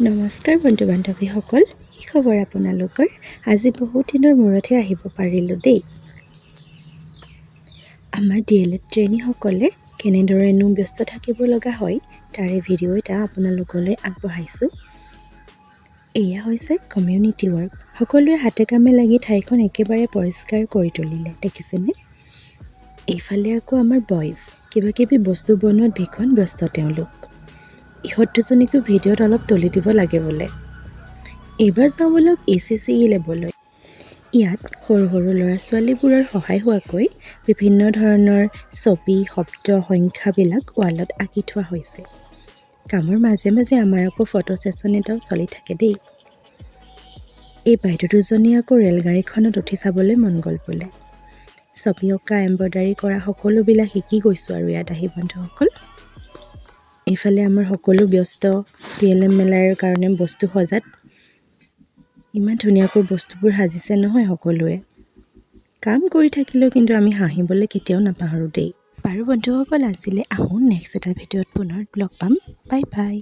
নমস্কাৰ বন্ধু বান্ধৱীসকল, কি খবৰ আপোনালোকৰ? আজি বহুত দিনৰ মূৰতহে আহিব পাৰিলোঁ দেই। আমাৰ DLED ট্ৰেইনীসকলে কেনেদৰেনো ব্যস্ত থাকিব লগা হয় তাৰে ভিডিঅ' এটা আপোনালোকলৈ আগবঢ়াইছোঁ। এয়া হৈছে কমিউনিটি ৱৰ্ক। সকলোৱে হাতে কামে লাগি ঠাইখন একেবাৰে পৰিষ্কাৰ কৰি তুলিলে, দেখিছেনে? এইফালে আকৌ আমাৰ বইজ কিবা কিবি বস্তু বনোৱাত ভীষণ ব্যস্ত তেওঁলোক। ইহঁত দুজনীকো ভিডিঅ'ত অলপ তুলি দিব লাগে বোলে। এইবাৰ যাওঁ বলক ACCE লেবলৈ। ইয়াত সৰু সৰু ল'ৰা ছোৱালীবোৰৰ সহায় হোৱাকৈ বিভিন্ন ধৰণৰ ছবি, শব্দ, সংখ্যাবিলাক ৱালত আঁকি থোৱা হৈছে। কামৰ মাজে মাজে আমাৰ আকৌ ফটো ছেশ্যন এটাও চলি থাকে দেই। এই বাইদেউ দুজনী আকৌ ৰেলগাড়ীখনত উঠি চাবলৈ মন গ'ল বোলে। ছবি অঁকা, এম্ব্ৰইডাৰী কৰা সকলোবিলাক শিকি গৈছোঁ আৰু ইয়াত আহি বন্ধুসকল। এইফালে আমাৰ সকলো ব্যস্ত PLM মেলাৰ কাৰণে বস্তু সজাত। ইমান ধুনীয়াকৈ বস্তুবোৰ সাজিছে নহয় সকলোৱে। কাম কৰি থাকিলেও কিন্তু আমি হাঁহিবলৈ কেতিয়াও নাপাহৰোঁ দেই। বাৰু বন্ধুসকল, আজিলৈ আহোঁ, নেক্সট এটা ভিডিঅ'ত পুনৰ লগ পাম। Bye bye.